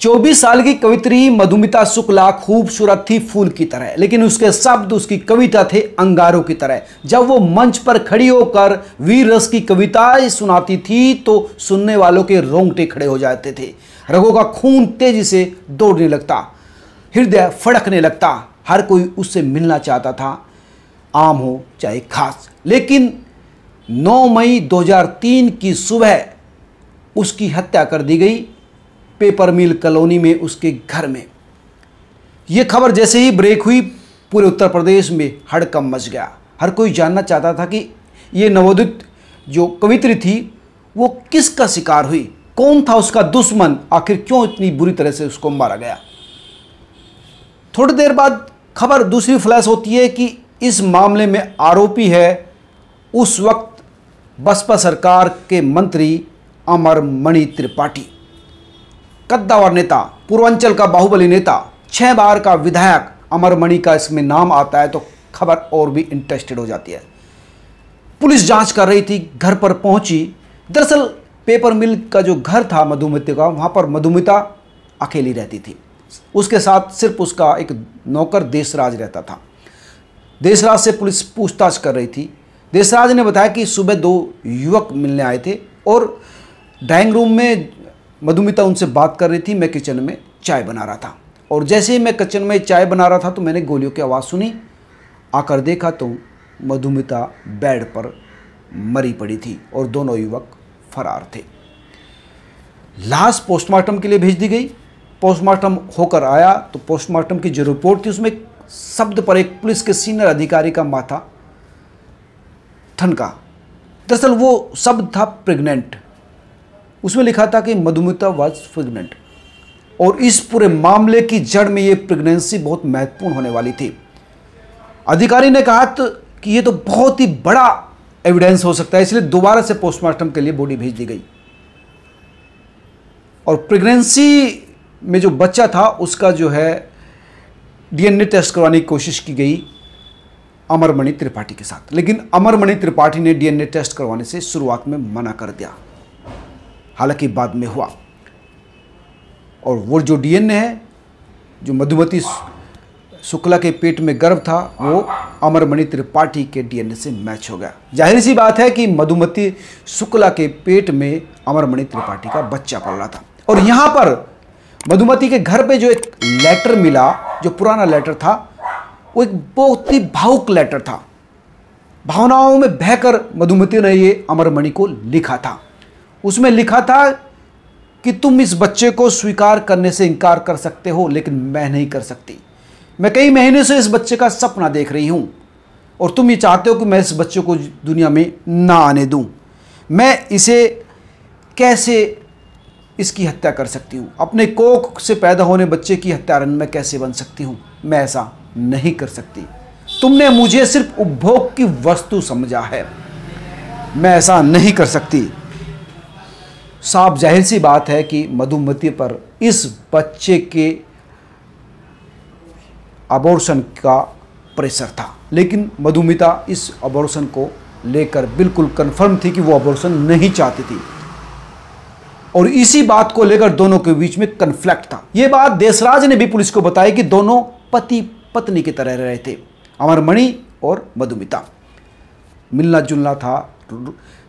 24 साल की कवित्री मधुमिता शुक्ला खूबसूरत थी फूल की तरह, लेकिन उसके शब्द, उसकी कविता थे अंगारों की तरह। जब वो मंच पर खड़ी होकर वीर रस की कविताएं सुनाती थी तो सुनने वालों के रोंगटे खड़े हो जाते थे। रगों का खून तेजी से दौड़ने लगता, हृदय फड़कने लगता। हर कोई उससे मिलना चाहता था, आम हो चाहे खास। लेकिन 9 मई 2003 की सुबह उसकी हत्या कर दी गई, पेपर मिल कॉलोनी में, उसके घर में। यह खबर जैसे ही ब्रेक हुई, पूरे उत्तर प्रदेश में हड़कंप मच गया। हर कोई जानना चाहता था कि ये नवोदित जो कवित्री थी वो किसका शिकार हुई, कौन था उसका दुश्मन, आखिर क्यों इतनी बुरी तरह से उसको मारा गया। थोड़ी देर बाद खबर दूसरी फ्लैश होती है कि इस मामले में आरोपी है उस वक्त बसपा सरकार के मंत्री अमरमणि त्रिपाठी, कद्दावर नेता, पूर्वांचल का बाहुबली नेता, 6 बार का विधायक। अमरमणि का इसमें नाम आता है तो खबर और भी इंटरेस्टेड हो जाती है। पुलिस जांच कर रही थी, घर पर पहुंची। दरअसल पेपर मिल का जो घर था मधुमिता का, वहां पर मधुमिता अकेली रहती थी। उसके साथ सिर्फ उसका एक नौकर देशराज रहता था। देशराज से पुलिस पूछताछ कर रही थी। देशराज ने बताया कि सुबह 2 युवक मिलने आए थे और ड्राइंग रूम में मधुमिता उनसे बात कर रही थी। मैं किचन में चाय बना रहा था और जैसे ही मैं किचन में चाय बना रहा था तो मैंने गोलियों की आवाज़ सुनी। आकर देखा तो मधुमिता बेड पर मरी पड़ी थी और दोनों युवक फरार थे। लाश पोस्टमार्टम के लिए भेज दी गई। पोस्टमार्टम होकर आया तो पोस्टमार्टम की जो रिपोर्ट थी उसमें शब्द पर एक पुलिस के सीनियर अधिकारी का माथा ठनका। दरअसल वो शब्द था प्रेग्नेंट। उसमें लिखा था कि मधुमिता वाज प्रेग्नेंट और इस पूरे मामले की जड़ में ये प्रेगनेंसी बहुत महत्वपूर्ण होने वाली थी। अधिकारी ने कहा कि ये तो बहुत ही बड़ा एविडेंस हो सकता है, इसलिए दोबारा से पोस्टमार्टम के लिए बॉडी भेज दी गई और प्रेगनेंसी में जो बच्चा था उसका जो है डीएनए टेस्ट करवाने की कोशिश की गई अमरमणि त्रिपाठी के साथ, लेकिन अमरमणि त्रिपाठी ने डीएनए टेस्ट करवाने से शुरुआत में मना कर दिया। हालांकि बाद में हुआ और वो जो डीएनए है जो मधुमती शुक्ला के पेट में गर्भ था वो अमरमणि त्रिपाठी के डीएनए से मैच हो गया। जाहिर सी बात है कि मधुमती शुक्ला के पेट में अमरमणि त्रिपाठी का बच्चा पल रहा था। और यहाँ पर मधुमती के घर पे जो एक लेटर मिला, जो पुराना लेटर था, वो एक बहुत ही भावुक लेटर था। भावनाओं में बहकर मधुमती ने ये अमरमणि को लिखा था। उसमें लिखा था कि तुम इस बच्चे को स्वीकार करने से इनकार कर सकते हो, लेकिन मैं नहीं कर सकती। मैं कई महीने से इस बच्चे का सपना देख रही हूं और तुम ये चाहते हो कि मैं इस बच्चे को दुनिया में ना आने दूं। मैं इसे कैसे इसकी हत्या कर सकती हूं? अपने कोख से पैदा होने बच्चे की हत्यारन मैं कैसे बन सकती हूं? मैं ऐसा नहीं कर सकती। तुमने मुझे सिर्फ उपभोग की वस्तु समझा है, मैं ऐसा नहीं कर सकती। साफ जाहिर सी बात है कि मधुमती पर इस बच्चे के अबॉर्शन का प्रेशर था, लेकिन मधुमिता इस अबॉर्शन को लेकर बिल्कुल कंफर्म थी कि वो अबॉर्शन नहीं चाहती थी और इसी बात को लेकर दोनों के बीच में कन्फ्लिक्ट था। ये बात देशराज ने भी पुलिस को बताई कि दोनों पति पत्नी की तरह रहे थे। अमरमणि और मधुमिता मिलना जुलना था।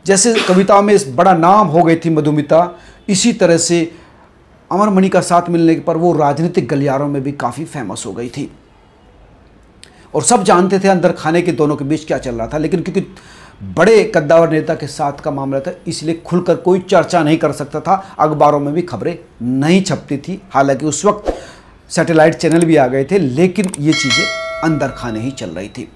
जैसे कविता में इस बड़ा नाम हो गई थी मधुमिता, इसी तरह से अमरमणि का साथ मिलने पर वो राजनीतिक गलियारों में भी काफ़ी फेमस हो गई थी और सब जानते थे अंदर खाने के दोनों के बीच क्या चल रहा था। लेकिन क्योंकि बड़े कद्दावर नेता के साथ का मामला था, इसलिए खुलकर कोई चर्चा नहीं कर सकता था। अखबारों में भी खबरें नहीं छपती थी। हालांकि उस वक्त सैटेलाइट चैनल भी आ गए थे, लेकिन ये चीज़ें अंदर खाने ही चल रही थी।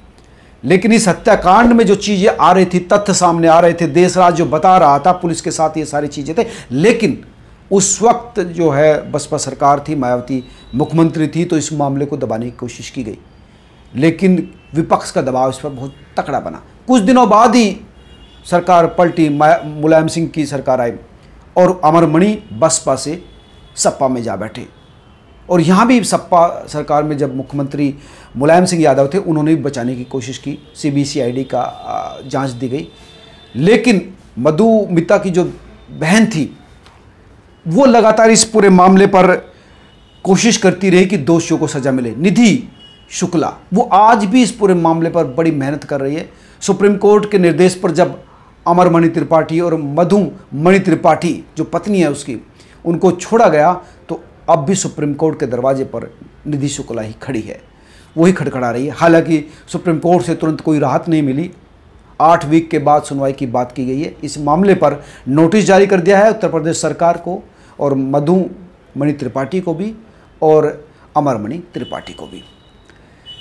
लेकिन इस हत्याकांड में जो चीज़ें आ रही थी, तथ्य सामने आ रहे थे, देशराज जो बता रहा था, पुलिस के साथ ये सारी चीज़ें थे। लेकिन उस वक्त जो है बसपा सरकार थी, मायावती मुख्यमंत्री थी, तो इस मामले को दबाने की कोशिश की गई, लेकिन विपक्ष का दबाव इस पर बहुत तकड़ा बना। कुछ दिनों बाद ही सरकार पलटी, मुलायम सिंह की सरकार आई और अमरमणि बसपा से सपा में जा बैठे। और यहाँ भी सपा सरकार में जब मुख्यमंत्री मुलायम सिंह यादव थे, उन्होंने भी बचाने की कोशिश की, CBCID का जांच दी गई। लेकिन मधुमिता की जो बहन थी वो लगातार इस पूरे मामले पर कोशिश करती रही कि दोषियों को सजा मिले। निधि शुक्ला वो आज भी इस पूरे मामले पर बड़ी मेहनत कर रही है। सुप्रीम कोर्ट के निर्देश पर जब अमरमणि त्रिपाठी और मधुमणि त्रिपाठी जो पत्नी है उसकी, उनको छोड़ा गया, तो अब भी सुप्रीम कोर्ट के दरवाजे पर निधि शुक्ला ही खड़ी है, वही खड़खड़ा रही है। हालांकि सुप्रीम कोर्ट से तुरंत कोई राहत नहीं मिली। 8 वीक के बाद सुनवाई की बात की गई है। इस मामले पर नोटिस जारी कर दिया है उत्तर प्रदेश सरकार को और मधुमणि त्रिपाठी को भी और अमरमणि त्रिपाठी को भी।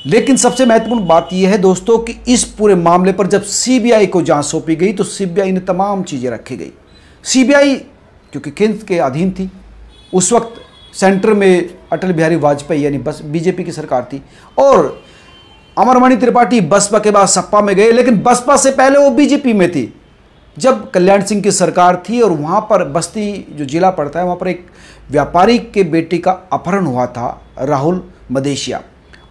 लेकिन सबसे महत्वपूर्ण बात यह है दोस्तों कि इस पूरे मामले पर जब सीबीआई को जांच सौंपी गई तो सीबीआई ने तमाम चीज़ें रखी गई। सीबीआई क्योंकि केंद्र के अधीन थी, उस वक्त सेंटर में अटल बिहारी वाजपेयी यानी बस बीजेपी की सरकार थी और अमरमणि त्रिपाठी बसपा के बाद सपा में गए, लेकिन बसपा से पहले वो बीजेपी में थी जब कल्याण सिंह की सरकार थी। और वहाँ पर बस्ती जो जिला पड़ता है, वहाँ पर एक व्यापारी के बेटे का अपहरण हुआ था, राहुल मदेशिया।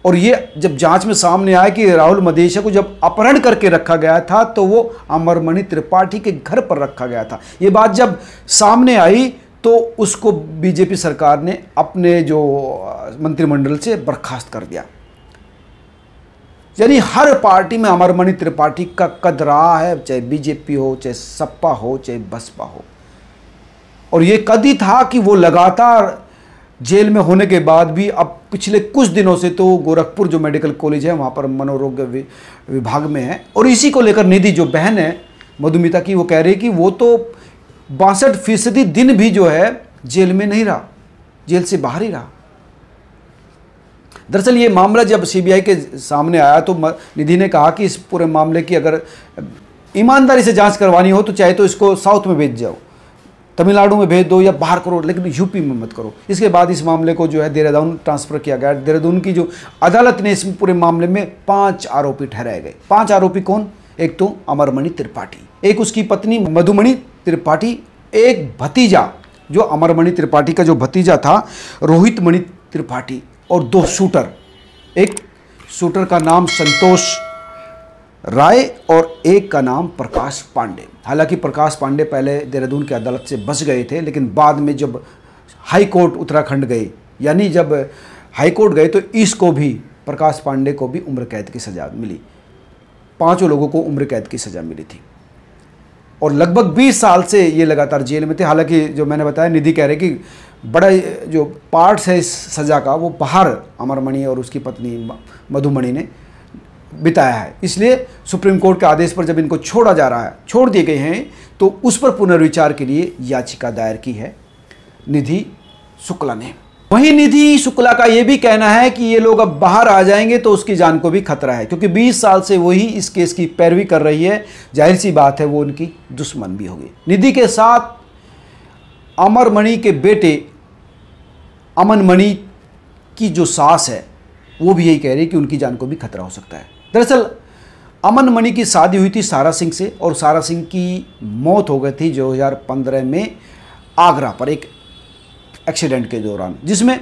और ये जब जांच में सामने आया कि राहुल मदेशिया को जब अपहरण करके रखा गया था तो वो अमरमणि त्रिपाठी के घर पर रखा गया था। ये बात जब सामने आई तो उसको बीजेपी सरकार ने अपने जो मंत्रिमंडल से बर्खास्त कर दिया। यानी हर पार्टी में अमरमणि त्रिपाठी का कद रहा है, चाहे बीजेपी हो, चाहे सपा हो, चाहे बसपा हो। और ये कद ही था कि वो लगातार जेल में होने के बाद भी अब पिछले कुछ दिनों से तो गोरखपुर जो मेडिकल कॉलेज है वहाँ पर मनोरोग विभाग में है। और इसी को लेकर निधि जो बहन है मधुमिता की, वो कह रही कि वो तो 62% दिन भी जो है जेल में नहीं रहा, जेल से बाहर ही रहा। दरअसल ये मामला जब सीबीआई के सामने आया तो निधि ने कहा कि इस पूरे मामले की अगर ईमानदारी से जांच करवानी हो तो चाहे तो इसको साउथ में भेज जाओ, तमिलनाडु में भेज दो या बाहर करो, लेकिन यूपी में मत करो। इसके बाद इस मामले को जो है देहरादून ट्रांसफ़र किया गया। देहरादून की जो अदालत ने इस पूरे मामले में 5 आरोपी ठहराए गए। 5 आरोपी कौन? एक तो अमरमणि त्रिपाठी, एक उसकी पत्नी मधुमणि त्रिपाठी, एक भतीजा जो अमरमणि त्रिपाठी का जो भतीजा था रोहित मणि त्रिपाठी, और 2 शूटर। एक शूटर का नाम संतोष राय और एक का नाम प्रकाश पांडे। हालांकि प्रकाश पांडे पहले देहरादून की अदालत से बच गए थे, लेकिन बाद में जब हाई कोर्ट उत्तराखंड गए, यानी जब हाई कोर्ट गए तो इसको भी, प्रकाश पांडे को भी उम्र कैद की सज़ा मिली। 5 लोगों को उम्र कैद की सज़ा मिली थी और लगभग 20 साल से ये लगातार जेल में थे। हालांकि जो मैंने बताया, निधि कह रहे कि बड़ा जो पार्ट्स है इस सज़ा का वो बाहर अमरमणि और उसकी पत्नी मधुमणि ने बिताया है। इसलिए सुप्रीम कोर्ट के आदेश पर जब इनको छोड़ा जा रहा है, छोड़ दिए गए हैं, तो उस पर पुनर्विचार के लिए याचिका दायर की है निधि शुक्ला ने। वहीं निधि शुक्ला का यह भी कहना है कि ये लोग अब बाहर आ जाएंगे तो उसकी जान को भी खतरा है, क्योंकि 20 साल से वही इस केस की पैरवी कर रही है। जाहिर सी बात है वो उनकी दुश्मन भी होगी। निधि के साथ अमरमणि के बेटे अमनमणि की जो सास है वो भी यही कह रही है कि उनकी जान को भी खतरा हो सकता है। दरअसल अमनमणि की शादी हुई थी सारा सिंह से और सारा सिंह की मौत हो गई थी 2015 में आगरा पर एक एक्सीडेंट के दौरान, जिसमें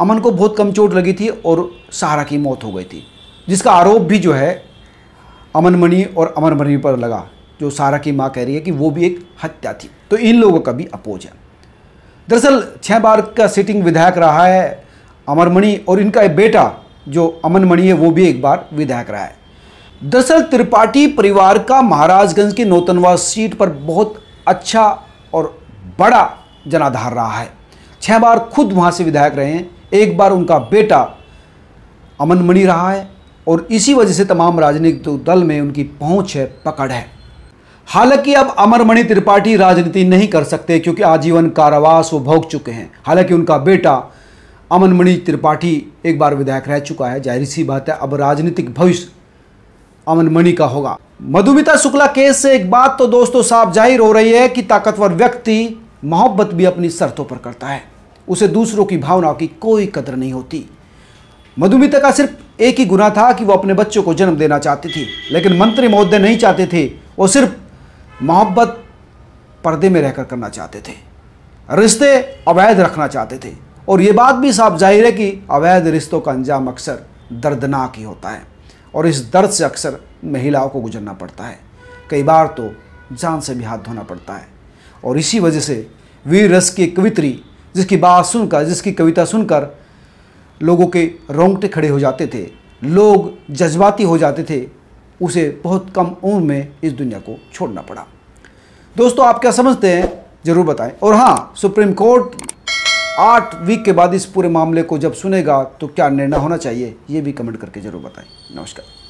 अमन को बहुत कम चोट लगी थी और सारा की मौत हो गई थी, जिसका आरोप भी जो है अमनमणि और अमरमणि पर लगा। जो सारा की मां कह रही है कि वो भी एक हत्या थी। तो इन लोगों का भी अपोज है। दरअसल 6 बार का सिटिंग विधायक रहा है अमरमणि और इनका एक बेटा जो अमनमणि है वो भी एक बार विधायक रहा है। दरअसल त्रिपाठी परिवार का महाराजगंज की नौतनवा सीट पर बहुत अच्छा और बड़ा जनाधार रहा है। 6 बार खुद वहाँ से विधायक रहे हैं, एक बार उनका बेटा अमनमणि रहा है और इसी वजह से तमाम राजनीतिक दल में उनकी पहुँच है, पकड़ है। हालांकि अब अमरमणि त्रिपाठी राजनीति नहीं कर सकते क्योंकि आजीवन कारावास वो भोग चुके हैं। हालांकि उनका बेटा अमनमणि त्रिपाठी एक बार विधायक रह चुका है। जाहिर सी बात है अब राजनीतिक भविष्य अमनमणि का होगा। मधुमिता शुक्ला केस से एक बात तो दोस्तों साफ जाहिर हो रही है कि ताकतवर व्यक्ति मोहब्बत भी अपनी शर्तों पर करता है, उसे दूसरों की भावनाओं की कोई कदर नहीं होती। मधुमिता का सिर्फ एक ही गुनाह था कि वो अपने बच्चों को जन्म देना चाहती थी, लेकिन मंत्री महोदय नहीं चाहते थे। वो सिर्फ मोहब्बत पर्दे में रहकर करना चाहते थे, रिश्ते अवैध रखना चाहते थे। और ये बात भी साफ जाहिर है कि अवैध रिश्तों का अंजाम अक्सर दर्दनाक ही होता है और इस दर्द से अक्सर महिलाओं को गुजरना पड़ता है, कई बार तो जान से भी हाथ धोना पड़ता है। और इसी वजह से वीर रस की कवित्री जिसकी बात सुनकर, जिसकी कविता सुनकर लोगों के रोंगटे खड़े हो जाते थे, लोग जज्बाती हो जाते थे, उसे बहुत कम उम्र में इस दुनिया को छोड़ना पड़ा। दोस्तों, आप क्या समझते हैं ज़रूर बताएं। और हाँ, सुप्रीम कोर्ट 8 वीक के बाद इस पूरे मामले को जब सुनेगा तो क्या निर्णय होना चाहिए, ये भी कमेंट करके ज़रूर बताएं। नमस्कार।